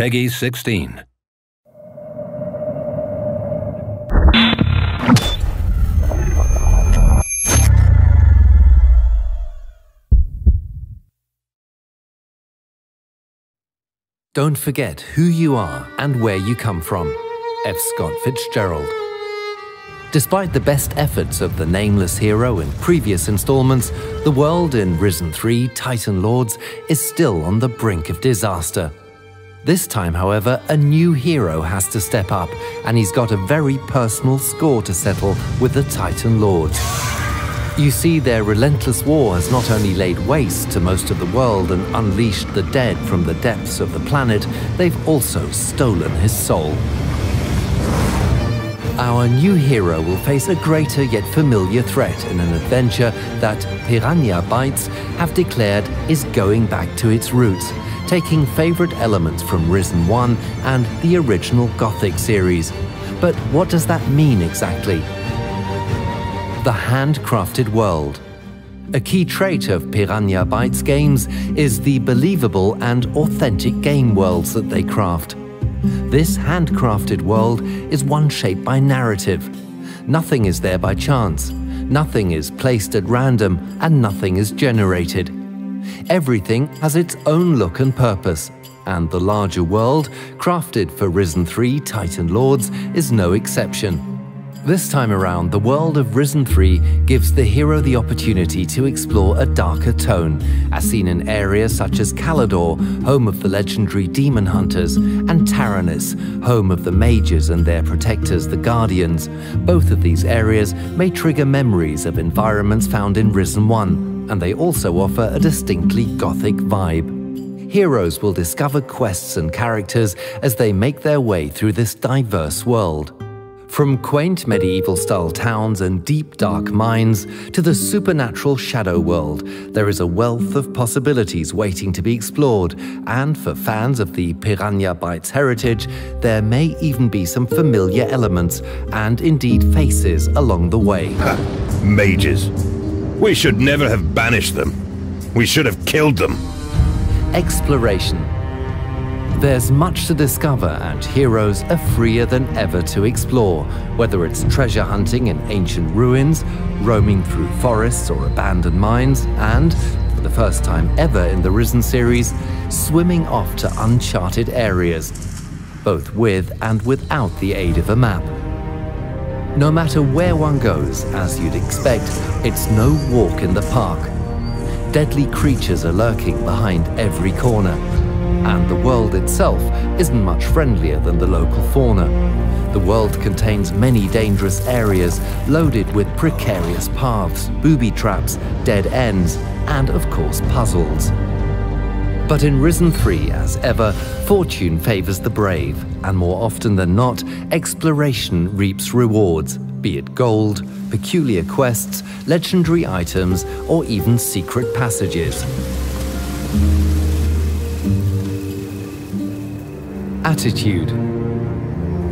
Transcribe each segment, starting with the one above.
Peggy 16. Don't forget who you are and where you come from. F. Scott Fitzgerald. Despite the best efforts of the nameless hero in previous installments, the world in Risen 3 Titan Lords is still on the brink of disaster. This time, however, a new hero has to step up, and he's got a very personal score to settle with the Titan Lords. You see, their relentless war has not only laid waste to most of the world and unleashed the dead from the depths of the planet, they've also stolen his soul. Our new hero will face a greater yet familiar threat in an adventure that Piranha Bytes have declared is going back to its roots, taking favorite elements from Risen 1 and the original Gothic series. But what does that mean exactly? The handcrafted world. A key trait of Piranha Bytes games is the believable and authentic game worlds that they craft. This handcrafted world is one shaped by narrative. Nothing is there by chance, nothing is placed at random, and nothing is generated. Everything has its own look and purpose, and the larger world, crafted for Risen 3 Titan Lords, is no exception. This time around, the world of Risen 3 gives the hero the opportunity to explore a darker tone, as seen in areas such as Calidor, home of the legendary demon hunters, and Taranis, home of the mages and their protectors, the Guardians. Both of these areas may trigger memories of environments found in Risen 1, and they also offer a distinctly Gothic vibe. Heroes will discover quests and characters as they make their way through this diverse world. From quaint medieval-style towns and deep dark mines to the supernatural shadow world, there is a wealth of possibilities waiting to be explored, and for fans of the Piranha Bytes heritage, there may even be some familiar elements and indeed faces along the way. Ha! Mages. We should never have banished them. We should have killed them. Exploration. There's much to discover, and heroes are freer than ever to explore, whether it's treasure hunting in ancient ruins, roaming through forests or abandoned mines, and, for the first time ever in the Risen series, swimming off to uncharted areas, both with and without the aid of a map. No matter where one goes, as you'd expect, it's no walk in the park. Deadly creatures are lurking behind every corner. And the world itself isn't much friendlier than the local fauna. The world contains many dangerous areas loaded with precarious paths, booby traps, dead ends, and of course puzzles. But in Risen 3, as ever, fortune favors the brave, and more often than not, exploration reaps rewards, be it gold, peculiar quests, legendary items, or even secret passages. Attitude.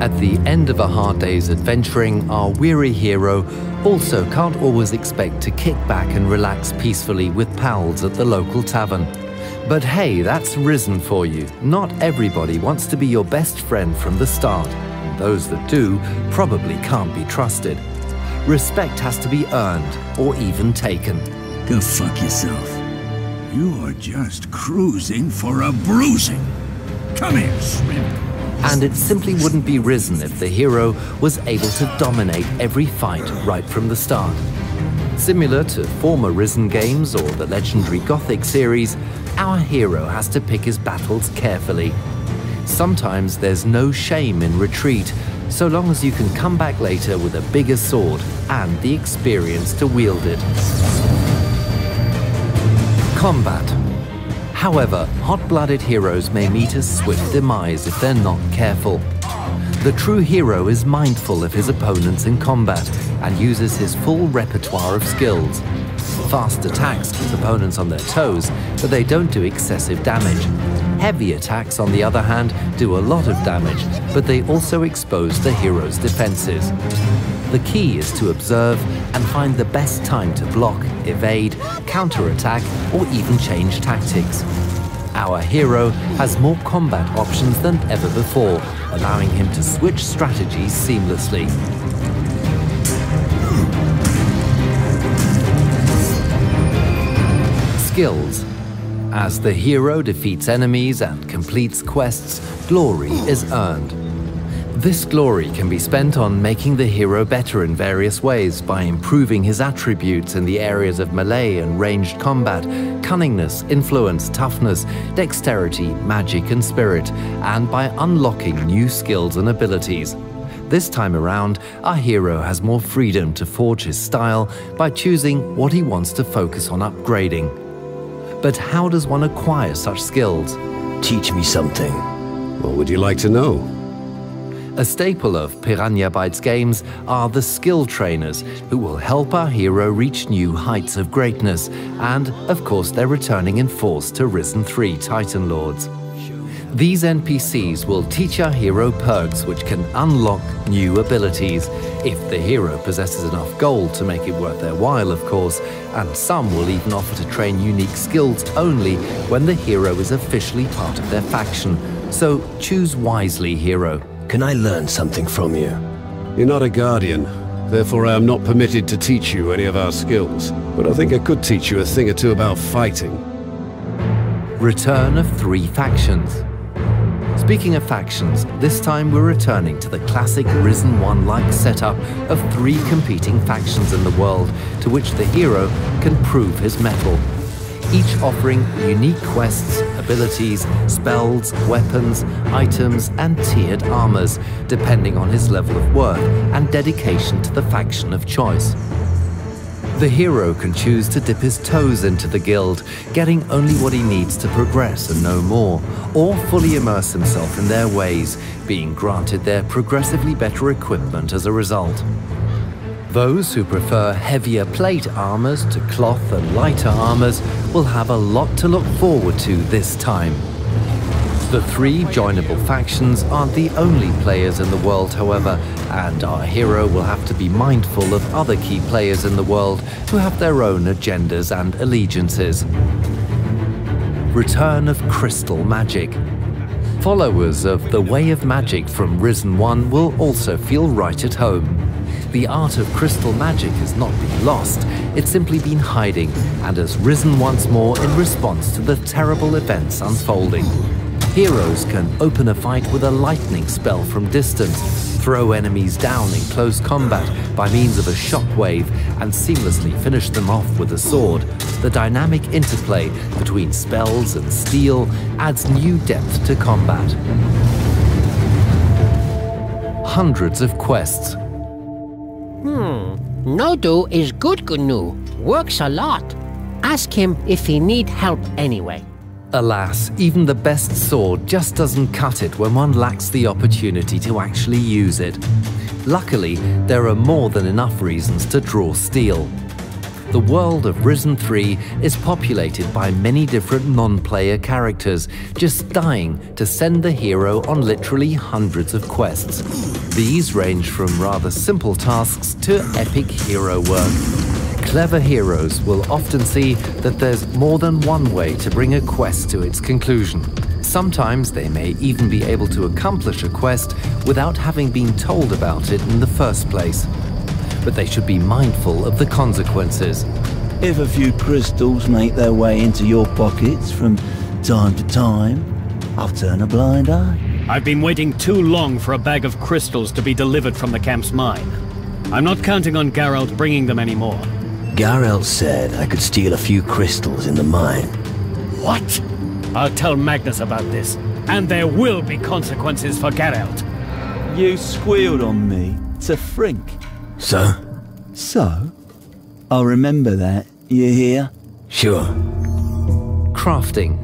At the end of a hard day's adventuring, our weary hero also can't always expect to kick back and relax peacefully with pals at the local tavern. But hey, that's Risen for you. Not everybody wants to be your best friend from the start, and those that do probably can't be trusted. Respect has to be earned, or even taken. Go fuck yourself. You are just cruising for a bruising. Come here, shrimp. And it simply wouldn't be Risen if the hero was able to dominate every fight right from the start. Similar to former Risen games or the legendary Gothic series, our hero has to pick his battles carefully. Sometimes there's no shame in retreat, so long as you can come back later with a bigger sword and the experience to wield it. Combat. However, hot-blooded heroes may meet a swift demise if they're not careful. The true hero is mindful of his opponents in combat and uses his full repertoire of skills. Fast attacks keep opponents on their toes, but they don't do excessive damage. Heavy attacks, on the other hand, do a lot of damage, but they also expose the hero's defenses. The key is to observe and find the best time to block, evade, counterattack, or even change tactics. Our hero has more combat options than ever before, allowing him to switch strategies seamlessly. Skills. As the hero defeats enemies and completes quests, glory is earned. This glory can be spent on making the hero better in various ways by improving his attributes in the areas of melee and ranged combat, cunningness, influence, toughness, dexterity, magic and spirit, and by unlocking new skills and abilities. This time around, our hero has more freedom to forge his style by choosing what he wants to focus on upgrading. But how does one acquire such skills? Teach me something. What would you like to know? A staple of Piranha Bytes games are the skill trainers, who will help our hero reach new heights of greatness, and, of course, they're returning in force to Risen 3 Titan Lords. These NPCs will teach our hero perks which can unlock new abilities, if the hero possesses enough gold to make it worth their while, of course, and some will even offer to train unique skills only when the hero is officially part of their faction. So choose wisely, hero. Can I learn something from you? You're not a guardian, therefore I am not permitted to teach you any of our skills. But I think I could teach you a thing or two about fighting. Return of 3 factions. Speaking of factions, this time we're returning to the classic Risen 1-like setup of 3 competing factions in the world, to which the hero can prove his mettle. Each offering unique quests, abilities, spells, weapons, items, and tiered armors, depending on his level of worth and dedication to the faction of choice. The hero can choose to dip his toes into the guild, getting only what he needs to progress and no more, or fully immerse himself in their ways, being granted their progressively better equipment as a result. Those who prefer heavier plate armors to cloth and lighter armors will have a lot to look forward to this time. The 3 joinable factions aren't the only players in the world, however, and our hero will have to be mindful of other key players in the world who have their own agendas and allegiances. Return of crystal magic. Followers of the Way of Magic from Risen 1 will also feel right at home. The art of crystal magic has not been lost, it's simply been hiding and has risen once more in response to the terrible events unfolding. Heroes can open a fight with a lightning spell from distance, throw enemies down in close combat by means of a shockwave, and seamlessly finish them off with a sword. The dynamic interplay between spells and steel adds new depth to combat. Hundreds of quests. Nodu is good GNU, works a lot. Ask him if he need help anyway. Alas, even the best sword just doesn't cut it when one lacks the opportunity to actually use it. Luckily, there are more than enough reasons to draw steel. The world of Risen 3 is populated by many different non-player characters, just dying to send the hero on literally hundreds of quests. These range from rather simple tasks to epic hero work. Clever heroes will often see that there's more than one way to bring a quest to its conclusion. Sometimes they may even be able to accomplish a quest without having been told about it in the first place. But they should be mindful of the consequences. If a few crystals make their way into your pockets from time to time, I'll turn a blind eye. I've been waiting too long for a bag of crystals to be delivered from the camp's mine. I'm not counting on Geralt bringing them anymore. Geralt said I could steal a few crystals in the mine. What? I'll tell Magnus about this, and there will be consequences for Geralt. You squealed on me to Frink. So? So? I'll remember that, you hear? Sure. Crafting.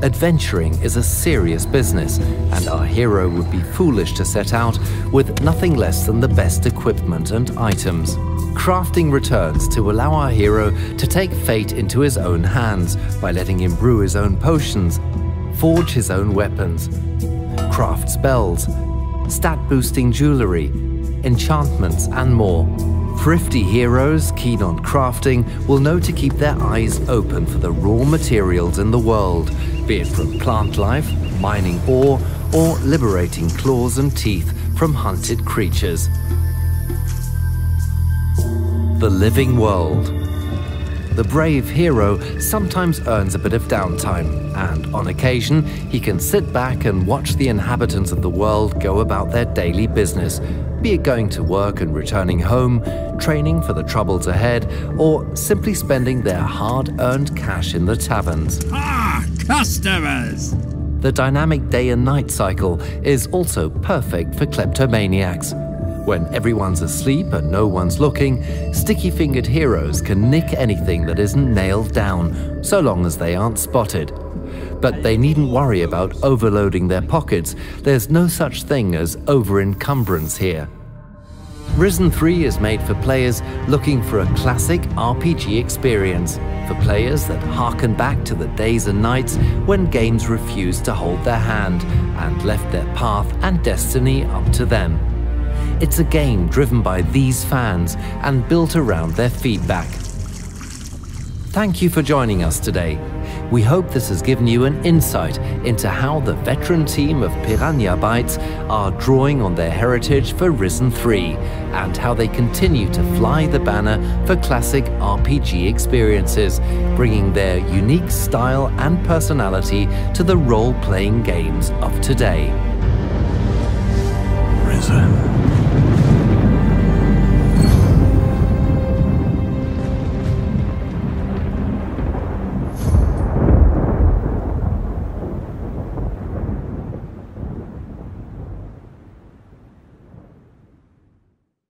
Adventuring is a serious business, and our hero would be foolish to set out with nothing less than the best equipment and items. Crafting returns to allow our hero to take fate into his own hands by letting him brew his own potions, forge his own weapons, craft spells, stat-boosting jewelry, enchantments, and more. Thrifty heroes keen on crafting will know to keep their eyes open for the raw materials in the world, be it from plant life, mining ore, or liberating claws and teeth from hunted creatures. The living world. The brave hero sometimes earns a bit of downtime, and on occasion he can sit back and watch the inhabitants of the world go about their daily business, be it going to work and returning home, training for the troubles ahead, or simply spending their hard-earned cash in the taverns. Ah, customers! The dynamic day and night cycle is also perfect for kleptomaniacs. When everyone's asleep and no one's looking, sticky-fingered heroes can nick anything that isn't nailed down, so long as they aren't spotted. But they needn't worry about overloading their pockets. There's no such thing as over-encumbrance here. Risen 3 is made for players looking for a classic RPG experience, for players that harken back to the days and nights when games refused to hold their hand and left their path and destiny up to them. It's a game driven by these fans and built around their feedback. Thank you for joining us today. We hope this has given you an insight into how the veteran team of Piranha Bytes are drawing on their heritage for Risen 3 and how they continue to fly the banner for classic RPG experiences, bringing their unique style and personality to the role-playing games of today. Risen.